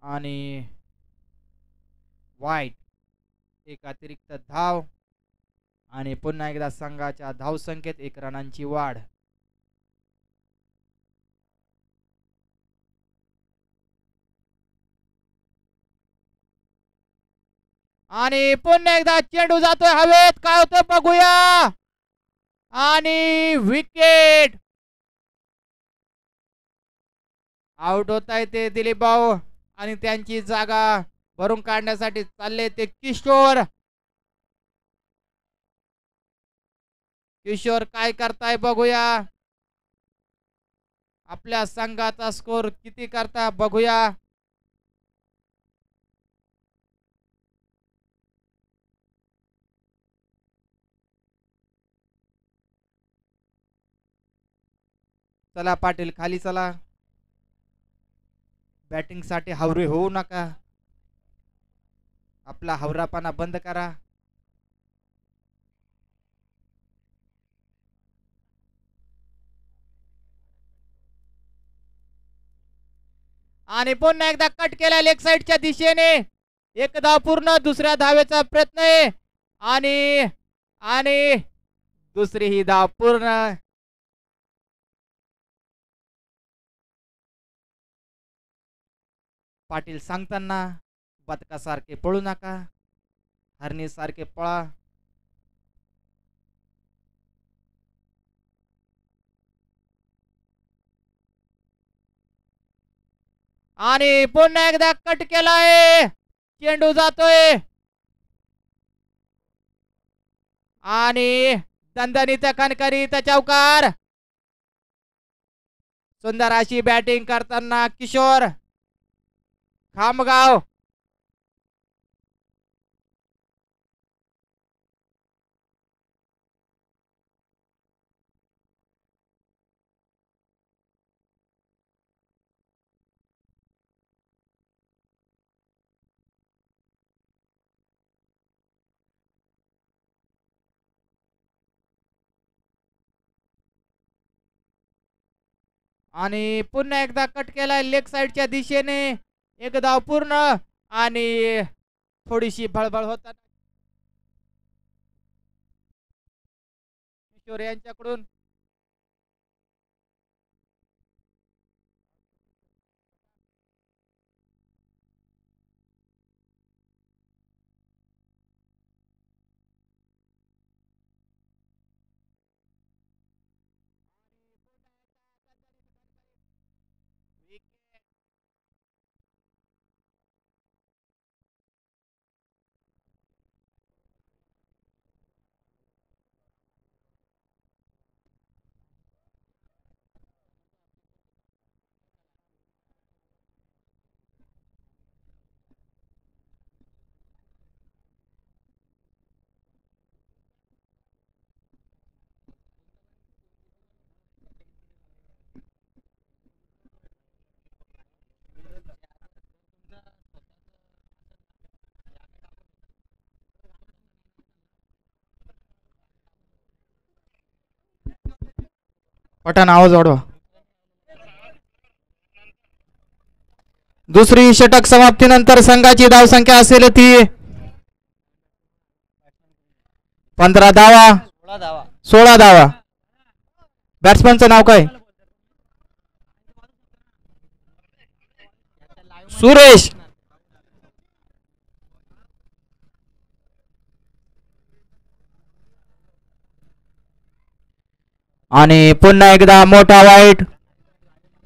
आणि वाईट एक अतिरिक्त धाव आणि पुन्हा एकदा संघाच्या धावसंख्येत 1 रनांची वाढ. आणि पुन्हा एकदा चेंडू जातोय हवेत, काय होतं बघूया. आणि विकेट. आउट होत आहे ते दिलीप भाऊ आणि त्यांची जागा भरून काढण्यासाठी चालले ते किशोर. किशोर काय करताय बघूया. आपल्या संघाचा स्कोर किती करता बघूया. चला पाटील खाली चला. बॅटिंग साठी हावरे होऊ नका. आपला हावरापणा बंद करा. आणि पुन्हा एकदा कट केला लेग साइडच्या दिशेने. एक धाव पूर्ण. दुसऱ्या धावेचा प्रयत्न आहे आणि आणि दुसरी ही धाव पूर्ण. पाटील सांगताना बदकासारखे पळू नका, हरणी सारखे पळा. आणि पुन्हा एकदा कट केलाय. चेंडू जातोय आणि दणदणीत कणकरीत चौकार. सुंदर अशी बॅटिंग करताना किशोर खामगाव. आणि पुन्हा एकदा कट केलाय लेग साइडच्या दिशेने. एक धाव पूर्ण आणि थोडीशी भळभळ होताना किशोर यांच्याकडून. पठाण आवाज वाढवा. दुसरी षटक समाप्तीनंतर संघाची धावसंख्या असेल ती 15 धावा. 16 धावा. बॅट्समनचं नाव काय. सुरेश. आणि पुन्हा एकदा मोठा वाईट.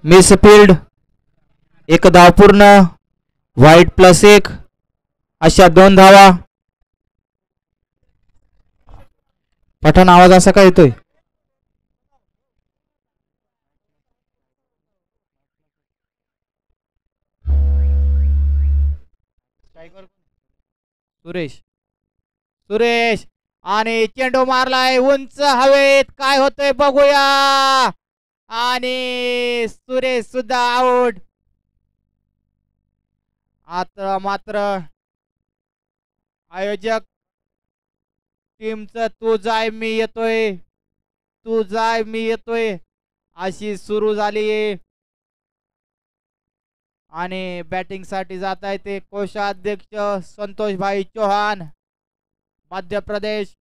Miss field. एक धाव पूर्ण. वाईट प्लस 1 अशा 2 धावा. पठाण आवाज असा काय येतोय. सुरेश. सुरेश आणि चेंडू मारलाय उंच हवेत, काय होतंय बघूया. आणि सुरेश सुद्धा आउट. आता मात्र आयोजक टीमचं तू जाय मी येतोय, तू जाय मी येतोय अशी सुरू झाली. आणि बॅटिंग साठी जात आहे ते कोषाध्यक्ष संतोष भाई चौहान, मध्य प्रदेश.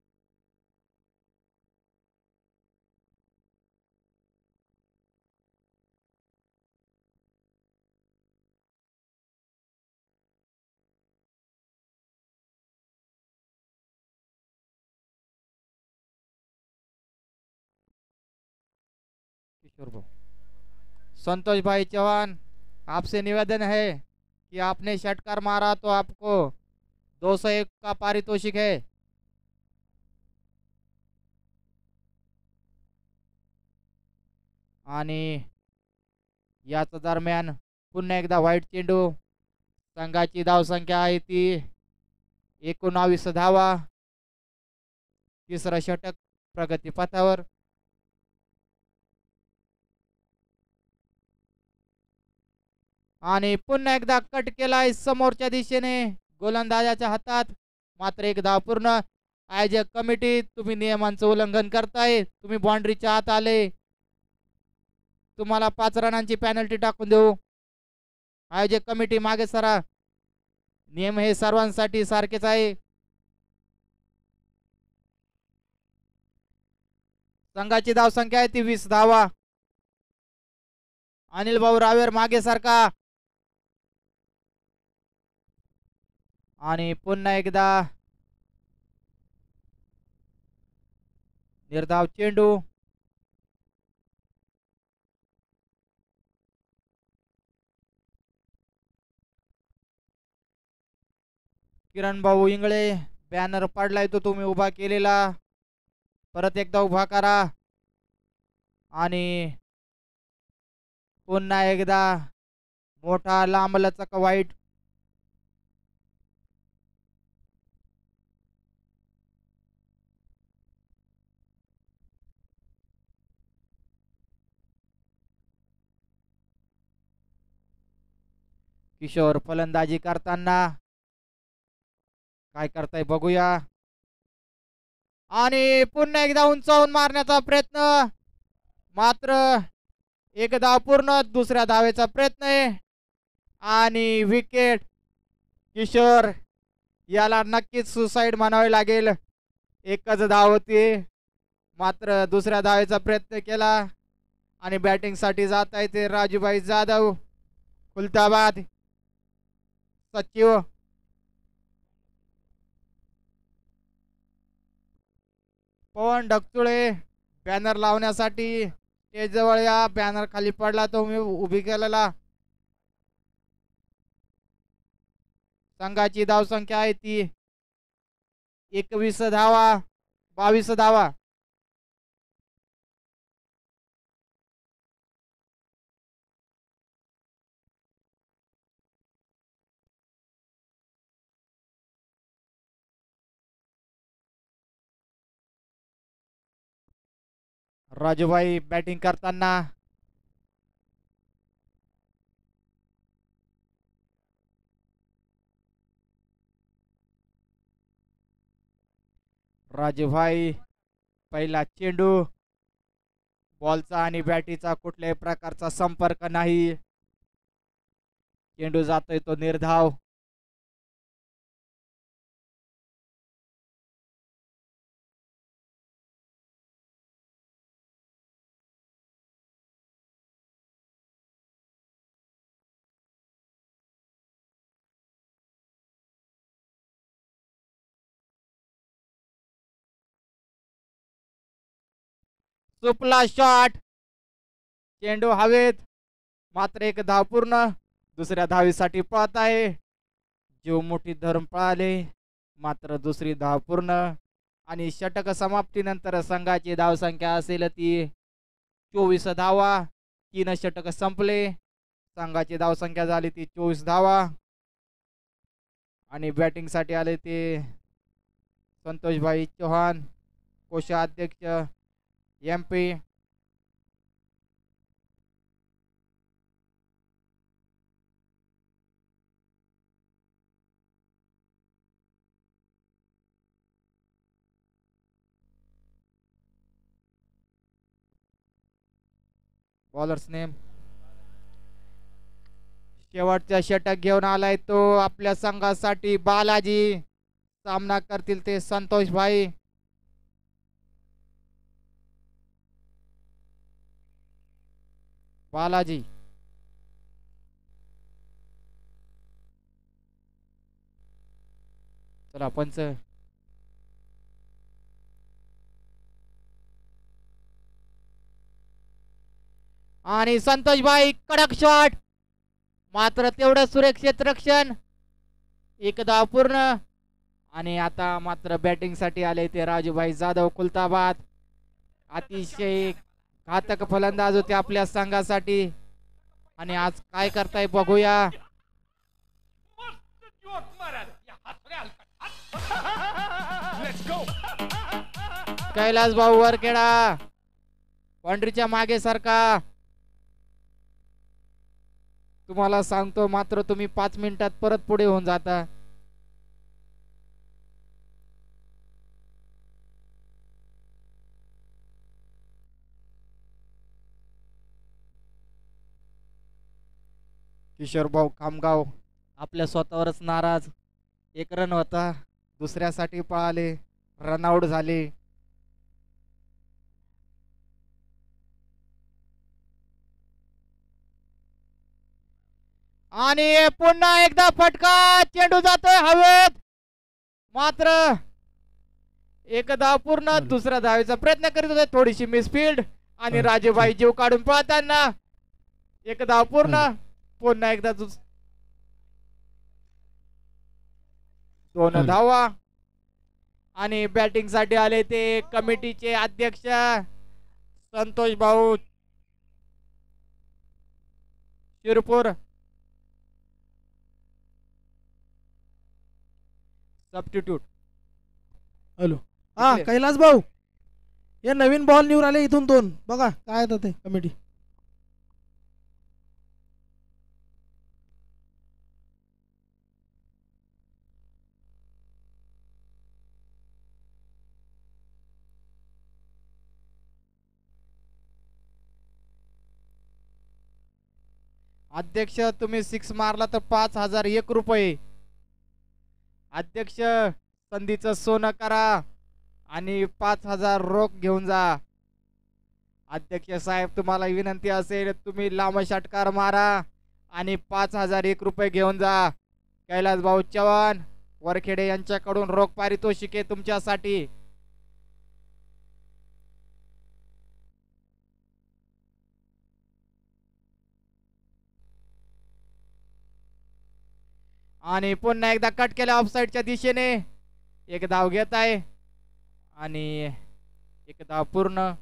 किशोर भाऊ, संतोष भाई चौहान, आपसे निवेदन है कि आपने षटकार मारा तो आपको 201 का पारितोषिक है. आणि याच दरम्यान पुन्हा एकदा व्हाईट चेंडू. संघाची धावसंख्या आहे ती 19 धावा. तिसरं षटक प्रगतीपथावर. आणि पुन्हा एकदा कट केलाय समोरच्या दिशेने गोलंदाजाच्या हातात. मात्र एक धाव पूर्ण. आयोजक कमिटी, तुम्ही नियमांचं उल्लंघन करताय. तुम्ही बाउंड्रीच्या आत आले. तुम्हाला 5 रनांची पॅनल्टी टाकून देऊ. आयोजक कमिटी मागे सरा. नियम हे सर्वांसाठी सारखेच आहे. संघाची धावसंख्या आहे ती 20 धावा. अनिल भाऊ रावेर मागे सारखा. आणि पुन्हा एकदा निर्धाव चेंडू. किरण भाऊ इंगळे, बॅनर पडलाय तो तुम्ही उभा केलेला परत एकदा उभा करा. आणि पुन्हा एकदा मोठा लांबलचक वाईट. किशोर फलंदाजी करताना काय करताय बघूया. आणि पुन्हा एकदा उंचावून मारण्याचा प्रयत्न. मात्र एक धाव पूर्ण. दुसऱ्या धावेचा प्रयत्न आहे आणि विकेट. किशोर याला नक्कीच सुसाईड म्हणावे लागेल. एकच धाव होती मात्र दुसऱ्या धावेचा प्रयत्न केला. आणि बॅटिंग साठी जात आहे ते राजूभाई जाधव, खुलताबाद. सचिव पवन ढगचुळे, बॅनर लावण्यासाठी स्टेज जवळ या. बॅनर खाली पडला तो मी उभी केलेला. संघाची धावसंख्या आहे ती 21 धावा. 22 धावा. राजूभाई बॅटिंग करताना. राजूभाई, पहिला चेंडू. बॉलचा आणि बॅटीचा कुठल्याही प्रकारचा संपर्क नाही. चेंडू जातोय तो निर्धाव. सुपला शॉट. चेंडू हवेत. मात्र एक धाव पूर्ण. दुसऱ्या धावीसाठी पळत आहे. जीव मुठी धरून पळाले मात्र दुसरी धाव पूर्ण. आणि षटक समाप्तीनंतर संघाची धावसंख्या असेल ती 24 धावा. 3 षटक संपले. संघाची धावसंख्या झाली ती 24 धावा. आणि बॅटिंग साठी आले ते संतोषभाई चौहान, कोषाध्यक्ष MP. बॉलर्स नेम शेवटचा षटक घेऊन आलाय तो आपल्या संघासाठी बालाजी. सामना करतील ते संतोष भाई. बालाजी चला पंच. आणि संतोष भाई कडक शॉट, मात्र तेवढं सुरक्षित रक्षण. एकदा पूर्ण. आणि आता मात्र बॅटिंग साठी आले ते राजूभाई जाधव खुलताबाद. अतिशय घातक फलंदाज होते आपल्या संघासाठी. आणि आज काय करताय बघूया. कैलास भाऊ वरखेडा बाउंड्रीच्या मागे सारखा. तुम्हाला सांगतो मात्र तुम्ही 5 मिनिटात परत पुढे होऊन जाता. किशोर भाऊ खामगाव आपल्या स्वतःवरच नाराज. 1 रन होता, दुसऱ्यासाठी पळाले, रनआउट झाले. आणि पुन्हा एकदा फटका, चेंडू जातोय हवेत, मात्र एकदा पूर्ण. दुसऱ्या धावेचा प्रयत्न करीत होते, थोडीशी मिसफील्ड आणि राजेबाई जीव काढून पळताना. एकदा पूर्ण. पुन्हा एकदा 2 धावा. आणि बॅटिंग साठी आले ते कमिटीचे अध्यक्ष संतोष भाऊ शिरपूर. सबस्टिट्यूट. हॅलो, हा कैलास भाऊ, हे नवीन बॉल निवड आले इथून 2 बघा काय येतं ते कमिटी. अध्यक्ष तुम्ही 6 मारला तर 5001 रुपये. अध्यक्ष संधीचं सोनं करा आणि 5000 रोख घेऊन जा. अध्यक्ष साहेब तुम्हाला विनंती असेल तुम्ही लांब षटकार मारा आणि 5001 रुपये घेऊन जा. कैलास भाऊ चव्हाण वरखेडे यांच्याकडून रोख पारितोषिके तुमच्यासाठी. आणि पुन्हा एकदा कट केल्या ऑफसाईडच्या दिशेने. 1 धाव घेत आहे आणि 1 धाव पूर्ण.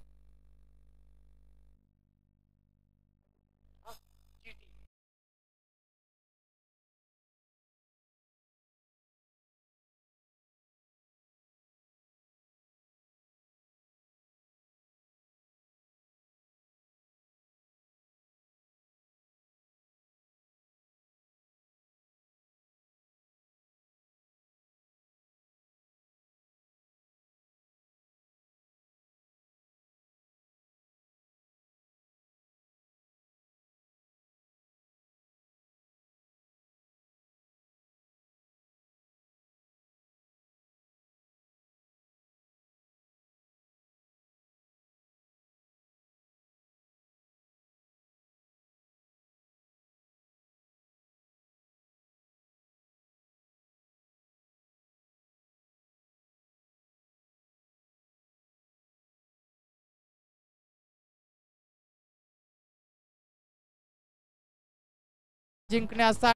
जिंकण्यासाठी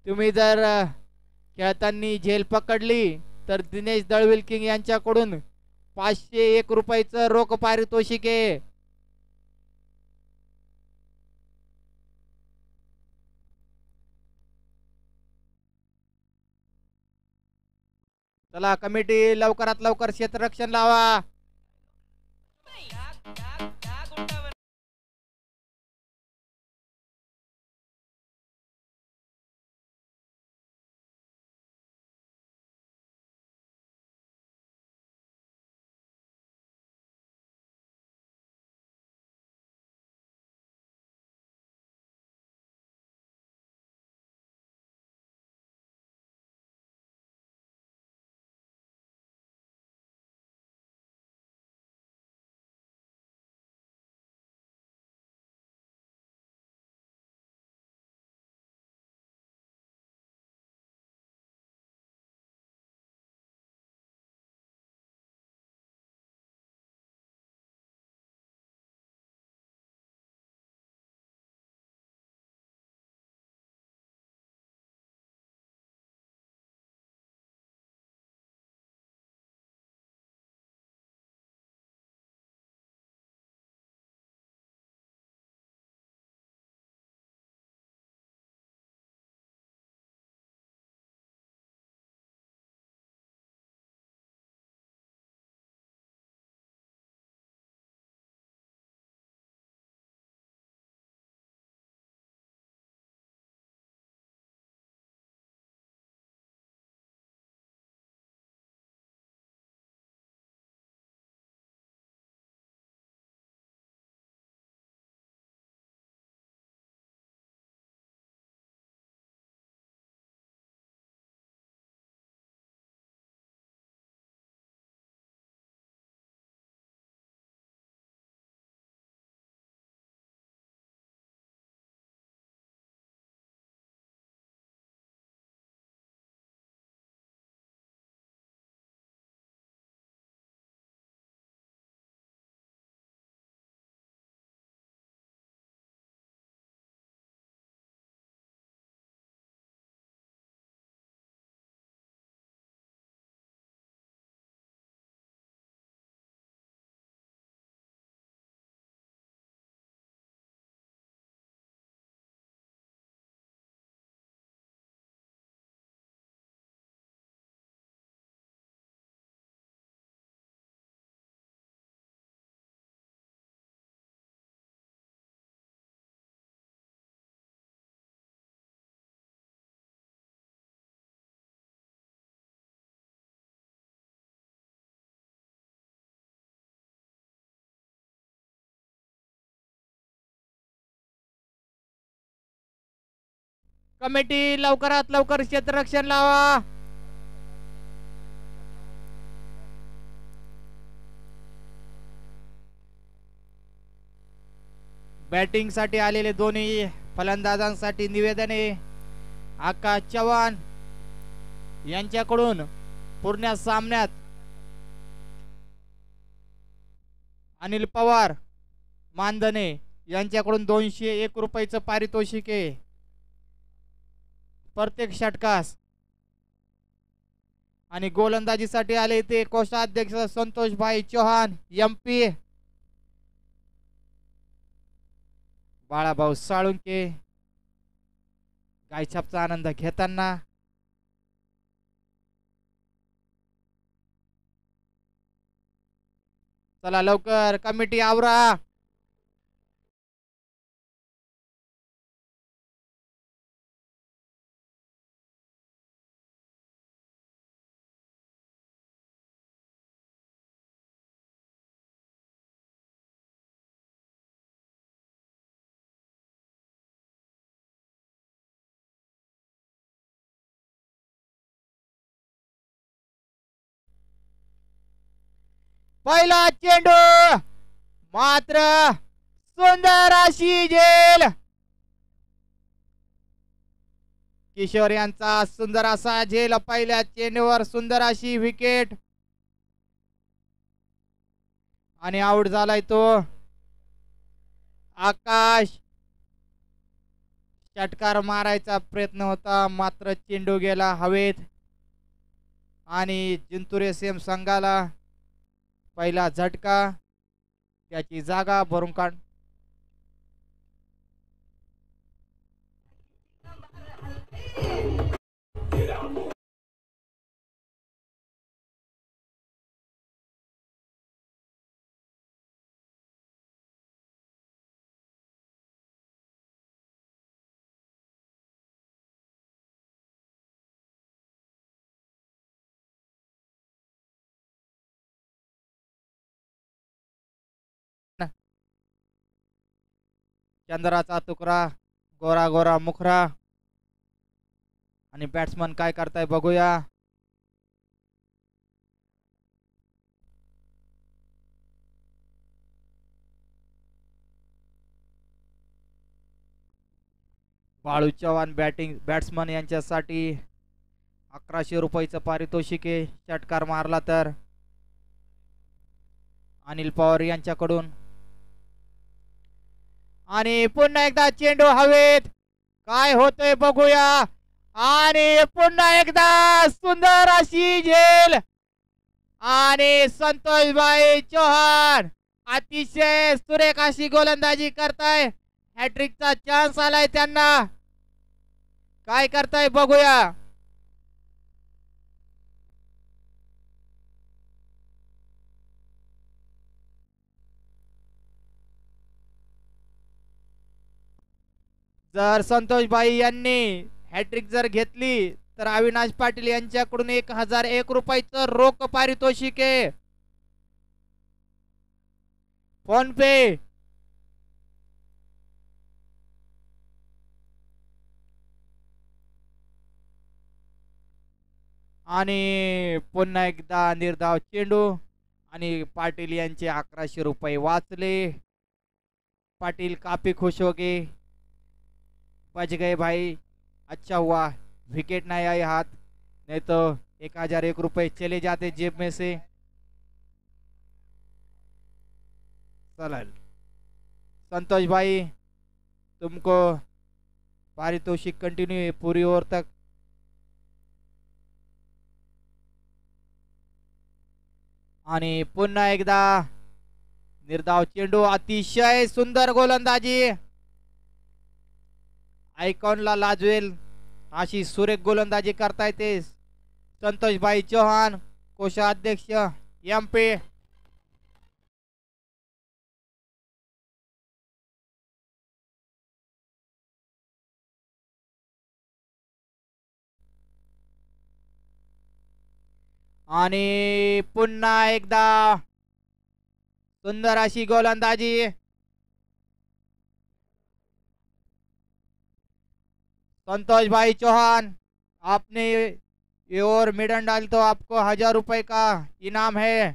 तुम्ही जर खेळताना झेल पकडली तर दिनेश दळविल किंग यांच्याकडून 501 रुपयाचं रोख पारितोषिक आहे. चला कमिटी लवकरात लवकर क्षेत्ररक्षण लावा. कमिटी लवकरात लवकर क्षेत्ररक्षण लावा. बॅटिंग साठी आलेले दोन्ही फलंदाजांसाठी निवेदने. आकाश चव्हाण यांच्याकडून पूर्ण सामन्यात अनिल पवार मानधने यांच्याकडून 201 रुपयाचं पारितोषिक आहे प्रत्येक षटकास. आणि गोलंदाजीसाठी आले ते कोषाध्यक्ष संतोष भाई चौहान एमपी, बाळाभाऊ साळुंके गायछापचा आनंद घेताना. चला लवकर कमिटी आवरा. पहिला चेंडू मात्र सुंदर अशी झेल. किशोर यांचा सुंदर असा झेल पहिल्या चेंडूवर, सुंदर अशी विकेट आणि आउट झालाय तो आकाश. षटकार मारायचा प्रयत्न होता मात्र चेंडू गेला हवेत आणि जिंतूर एसएम संघाला पहिला झटका, त्याची जागा भरून काढ. चंद्राचा तुकडा, गोरा गोरा मुखरा. आणि बॅट्समन काय करताय बघूया. बाळू चव्हाण बॅट्समन यांच्यासाठी 1100 रुपयाचं पारितोषिक आहे. षटकार मारला तर. अनिल पवार यांच्याकडून. आणि पुन्हा एकदा चेंडू हवेत. काय होतंय बघूया. आणि पुन्हा एकदा सुंदर अशी झेल. आणि संतोषभाई चौहान अतिशय सुरेख अशी गोलंदाजी करताय. हॅट्रिकचा चान्स आलाय त्यांना. काय करताय बघूया. जर संतोषभाई यांनी हॅट्रिक जर घेतली तर अविनाश पाटील यांच्याकडून 1001 रुपयाचं रोख पारितोषिक आहे. फोन पे. आणि पुन्हा एकदा निर्धाव चेंडू. आणि पाटील यांचे 1100 रुपये वाचले. पाटील काफी खुश हो गए. बच गए भाई. अच्छा हुआ विकेट नहीं आई हाथ, नहीं तो 1001 रुपए चले जाते जेब में से. चल संतोष भाई तुमको पारितोषिक कंटिन्यू है पूरी ओवर तक. आणि पुन्हा एकदा निर्धाव चेंडू. अतिशय सुंदर गोलंदाजी. आयकॉनला लाजवेल अशी सुरेख गोलंदाजी करताय ते संतोषभाई चौहान, कोषाध्यक्ष MP. आणि पुन्हा एकदा सुंदर अशी गोलंदाजी. संतोष भाई चौहान आपने ये ओवर मिडन डाल तो आपको 1000 रुपए का इनाम है.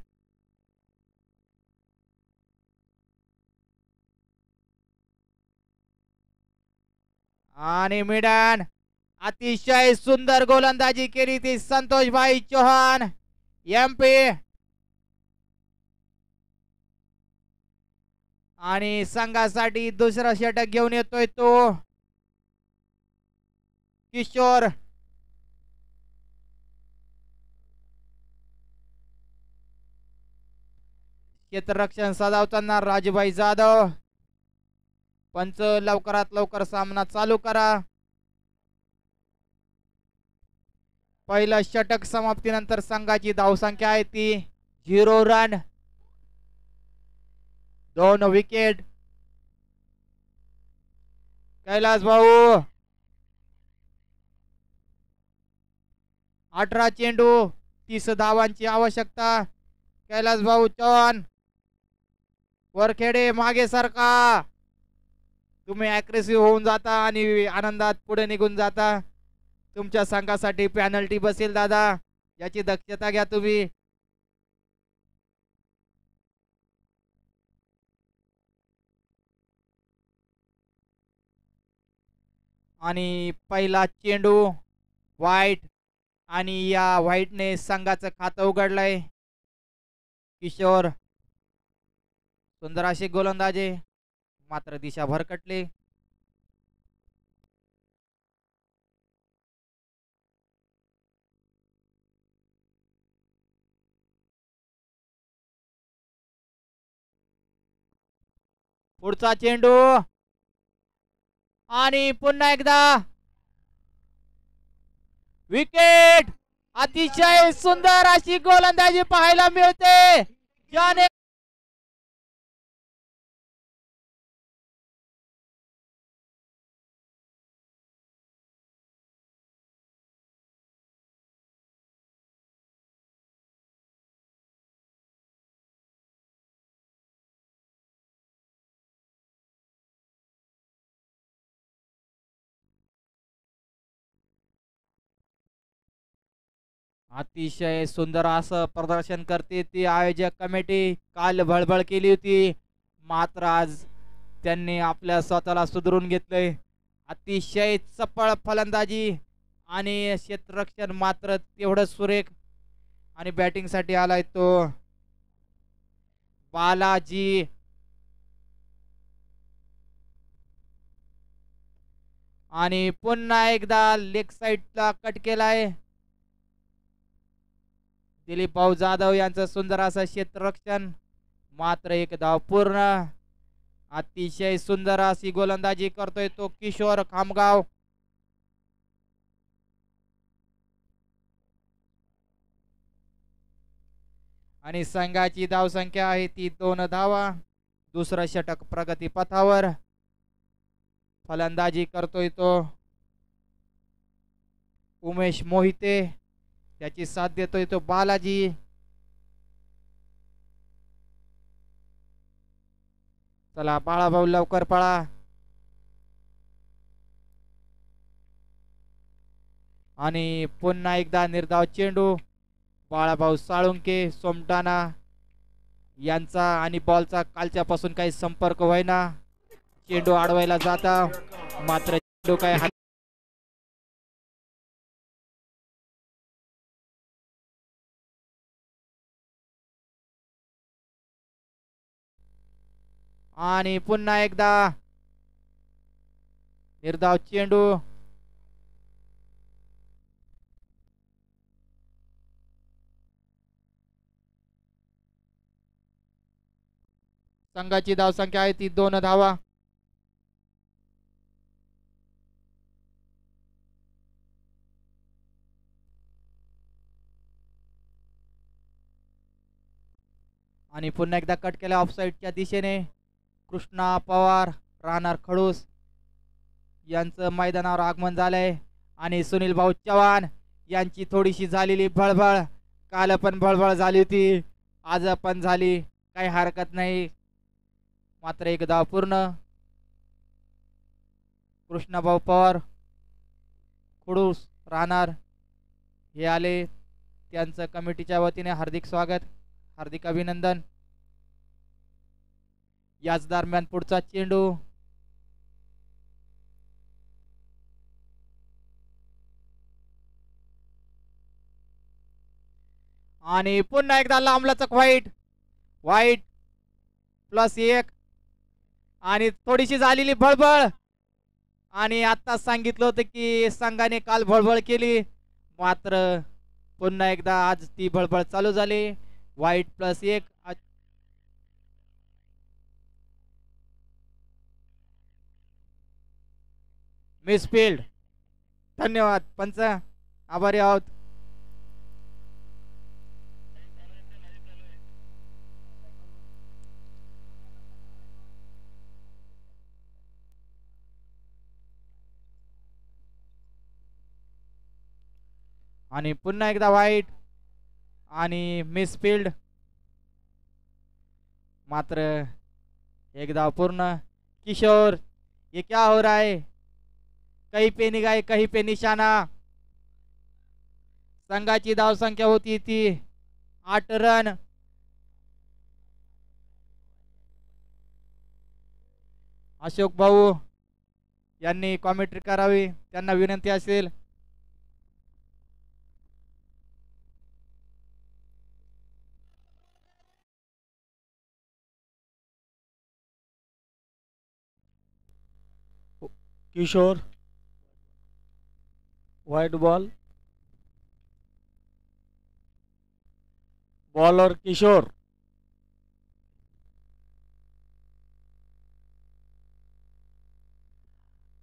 आणि मिडन. अतिशय सुंदर गोलंदाजी केली ती संतोष भाई चौहान MP. आणि संघासाठी दुसरा षटक घेऊन येतोय तो किशोर. क्षेत्ररक्षण सजावताना राजूभाई जाधव. पंच लवकरात लवकर सामना चालू करा. पहिलं षटक समाप्तीनंतर संघाची धावसंख्या आहे ती 0 रन, 2 विकेट. कैलास भाऊ 18 चेंडू 30 धावांची आवश्यकता. कैलास भाऊ चव्हाण वरखेडे मागे सरका. तुम्ही अग्रेसिव्ह होऊन जाता आणि आनंदात पुढे निघून जाता. तुमच्या संघासाठी पेनल्टी बसेल दादा, याची दक्षता घ्या तुम्ही. आणि पहिला चेंडू वाईट. आणि या व्हाईटने संघाचं खातं उघडलंय. किशोर सुंदर अशी गोलंदाजी, मात्र दिशा भरकटली. पुढचा चेंडू. आणि पुन्हा एकदा विकेट. अतिशय सुंदर अशी गोलंदाजी पाहायला मिळते. ज्याने अतिशय सुंदर असं प्रदर्शन करते ती आयोजक कमिटी. काल भळभळ केली होती, मात्र आज त्यांनी आपल्या स्वतःला सुधारून घेतलंय. अतिशय चपळ फलंदाजी आणि क्षेत्ररक्षण मात्र तेवढं सुरेख. आणि बॅटिंग साठी आलाय तो बालाजी. आणि पुन्हा एकदा लेग साइडला कट केलाय. दिलीप भाऊ जाधव यांचं सुंदर असं क्षेत्ररक्षण, मात्र एक धाव पूर्ण. अतिशय सुंदर अशी गोलंदाजी करतोय तो किशोर खामगाव. आणि संघाची धावसंख्या आहे ती 2 धावा. दुसरं षटक प्रगती पथावर. फलंदाजी करतोय तो उमेश मोहिते, त्याची साथ देतोय तो बालाजी. चला बाळाभाऊ लवकर पळा. आणि पुन्हा एकदा निर्धाव चेंडू. बाळाभाऊ साळुंके सोमटाना यांचा आणि बॉलचा कालच्यापासून काही संपर्क होईना. चेंडू अडवायला जाता, मात्र चेंडू काय आणि पुन्हा एकदा निर्धाव चेंडू. संघाची धावसंख्या आहे ती 2 धावा. आणि पुन्हा एकदा कट केला ऑफसाईडच्या दिशेने. कृष्णा पवार राहणार खडूस यांचं मैदानावर आगमन झालंय. आणि सुनील भाऊ चव्हाण यांची थोडीशी झालेली भळभळ. काल पण भळभळ झाली होती, आज पण झाली, काही हरकत नाही. मात्र एक धाव पूर्ण. कृष्णाभाऊ पवार खडूस राहणार हे आले, त्यांचं कमिटीच्या वतीने हार्दिक स्वागत, हार्दिक अभिनंदन. याच दरम्यान पुढचा चेंडू. आणि पुन्हा एकदा लांबलचक व्हाईट. व्हाईट +1. आणि थोडीशी झालेली भळभळ. आणि आता सांगितलं होतं की संघाने काल भळभळ केली, मात्र पुन्हा एकदा आज ती भळभळ चालू झाली. व्हाईट +1. मिसफील्ड. धन्यवाद पंच, आभारी आहोत. आणि पुन्हा एकदा व्हाईट आणि मिसफील्ड, मात्र एकदा पूर्ण. किशोर, ये क्या हो रहा है? कहीं पे निगाह कहीं पे निशाणा. संघाची धावसंख्या होती ती 8 रन. अशोक भाऊ यांनी कॉमेंट्री करावी, त्यांना विनंती असेल. Kishore white ball, bowler Kishore.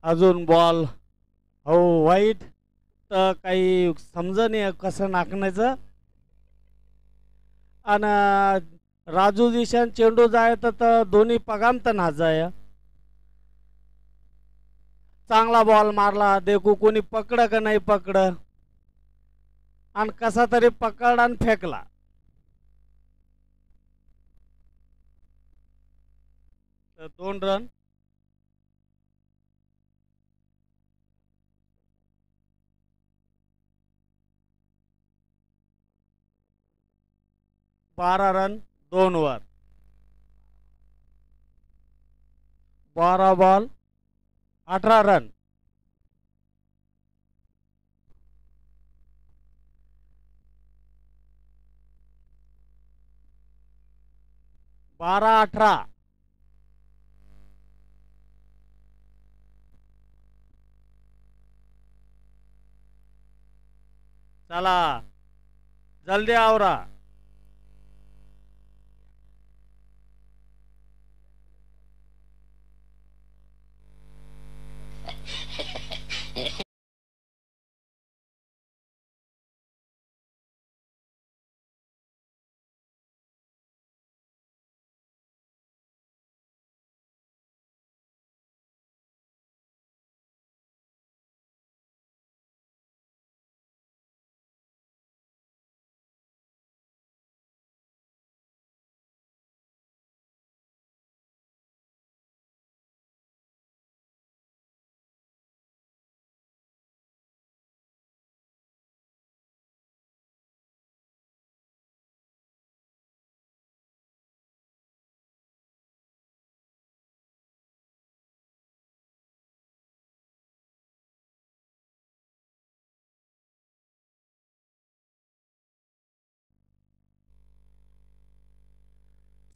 अजून बॉल हो व्हाईट. तर काही समजा नाही कसं नाकण्याचं. आणि राजू दिशान चेंडू जाय तर दोन्ही पगाम तर ना जाय. चांगला बॉल मारला, देखू कोणी पकड का नाही पकड, आणि कसा तरी पकड आणि फेकला. तर 2 रन. 12 रन 2 वर. 12 बॉल 18 रन. बारा 18. चला जल्दी आवरा.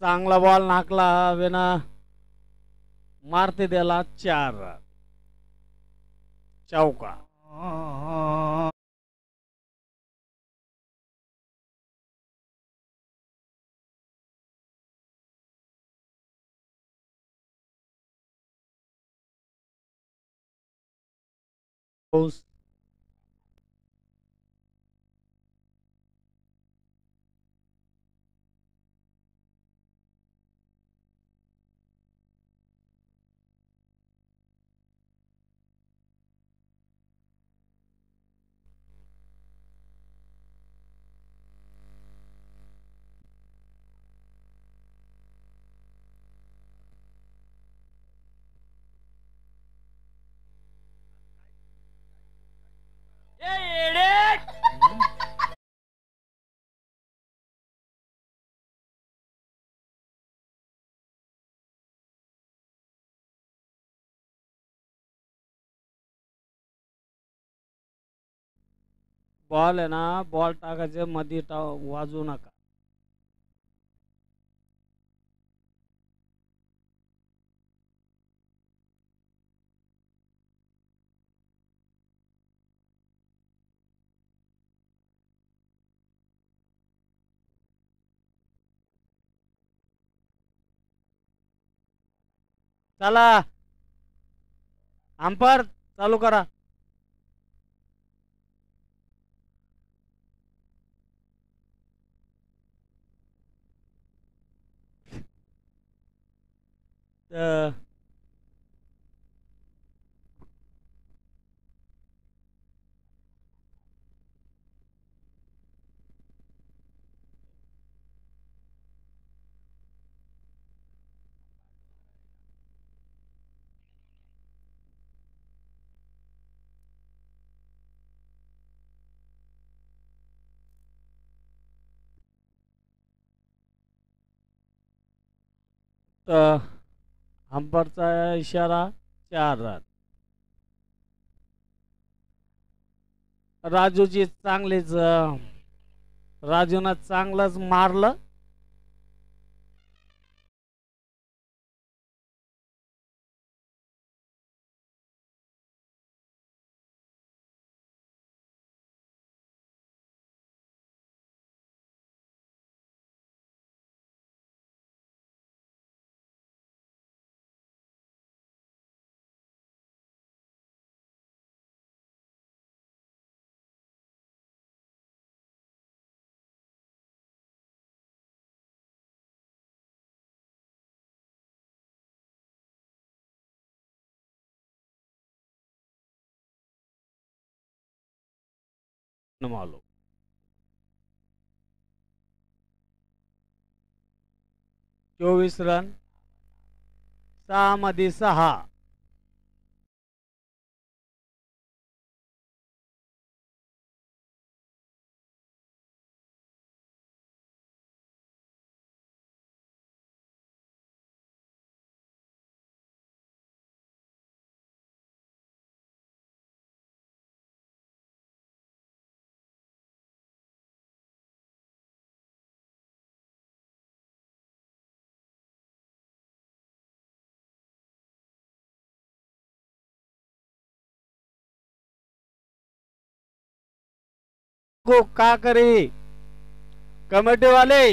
चांगला बॉल नाकला विना मारते त्याला 4 रन. चौका. बॉल आहे ना, बॉल टाकायचे मध्ये वाजू नका. चला अंपर चालू करा. अंपरचा इशारा 4 रन. राजूची चांगलीच राजूनं चांगलंच मारलं. मालो 24 रन 6 मध्ये 6. को का करी कमिटी वाले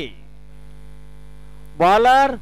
बॉलर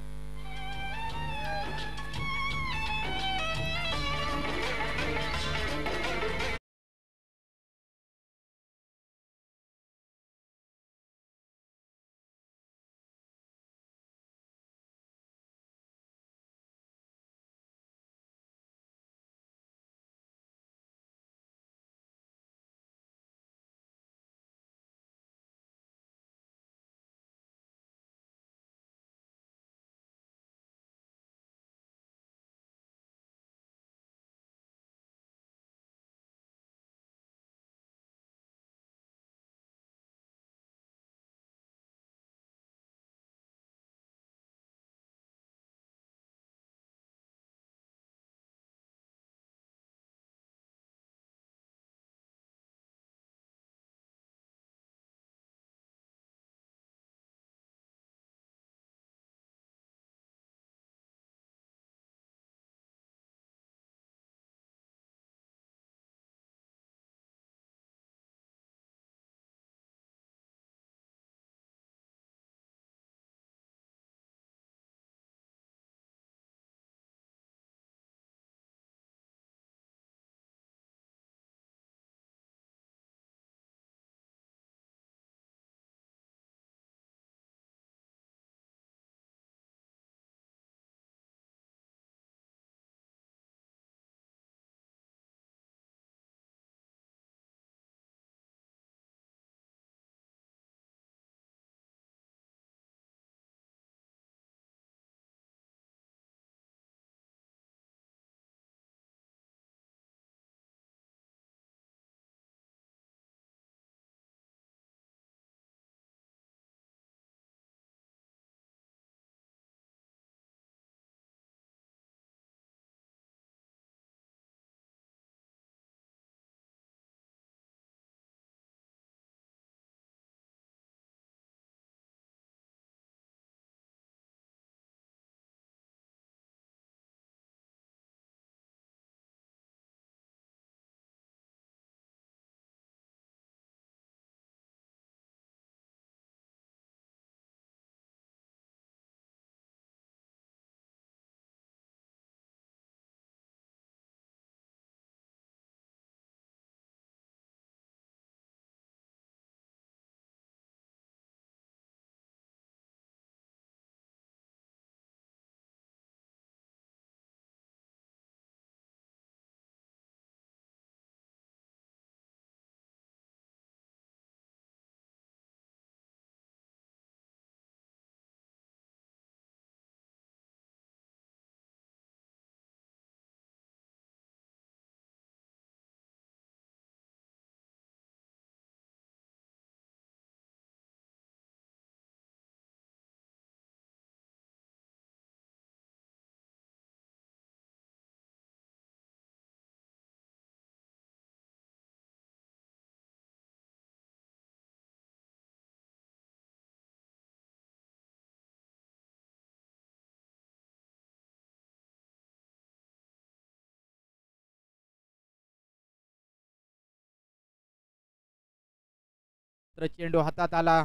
तर चेंडू हातात आला.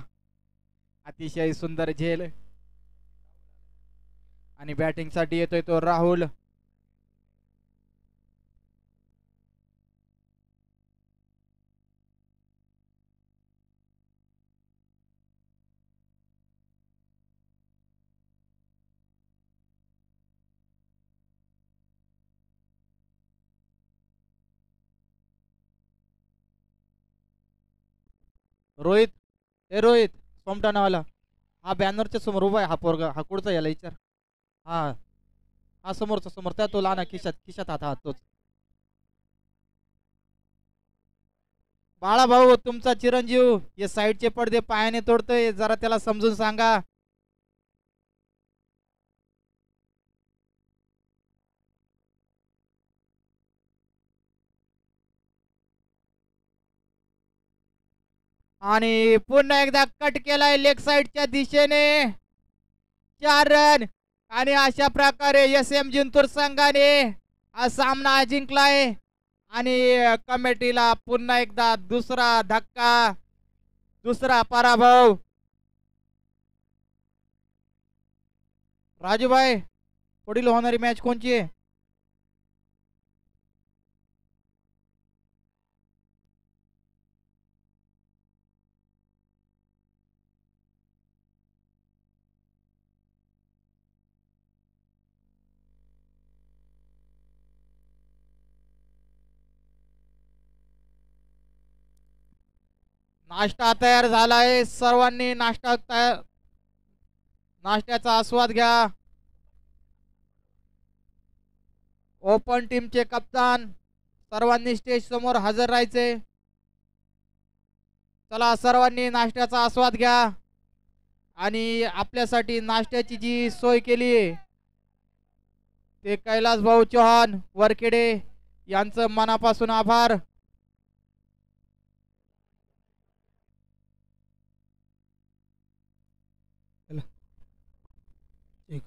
अतिशय सुंदर झेल आणि बॅटिंग साठी येतोय तो राहुल. रोहित, ए रोहित सोमटाणावाला, हा बॅनरच्या समोर उभा आहे. हा पोरगा, हा कुठचा याला विचार. हा हा समोरचा, समोर त्या तो लहान खिशात खिशात हात हात तोच. बाळा भाऊ तुमचा चिरंजीव हे साईडचे पडदे पायाने तोडतोय, जरा त्याला समजून सांगा. आणि पुन्हा एकदा कट केलाय लेग साईडच्या दिशेने. 4 रन आणि अशा प्रकारे एस एम जिंतूर संघाने हा सामना जिंकलाय आणि कमिटीला पुन्हा एकदा दुसरा धक्का दुसरा पराभव. राजूभाई, पुढील होणारी मॅच कोणची आहे? नाश्ता तयार झाला आहे. सर्वांनी नाश्त्याचा आस्वाद घ्या. ओपन टीमचे कप्तान सर्वांनी स्टेज समोर हजर राहायचे. चला, सर्वांनी नाश्त्याचा आस्वाद घ्या. आणि आपल्यासाठी नाश्त्याची जी सोय केली आहे ते कैलास भाऊ चौहान वरखेडे यांचं मनापासून आभार. एक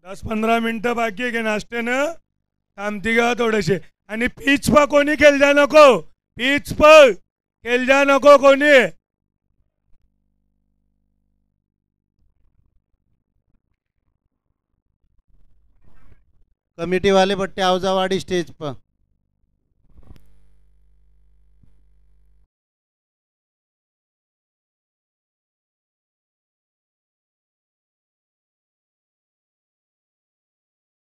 10-15 मिनिटं बाकी आहे की नाश्त्यानं थांबती का थोडेसे. आणि पीच पा कोणी खेळजा नको, पीच प खेळजा नको कोणी. कमिटी वाले बट्टे आवजावाडी स्टेज पर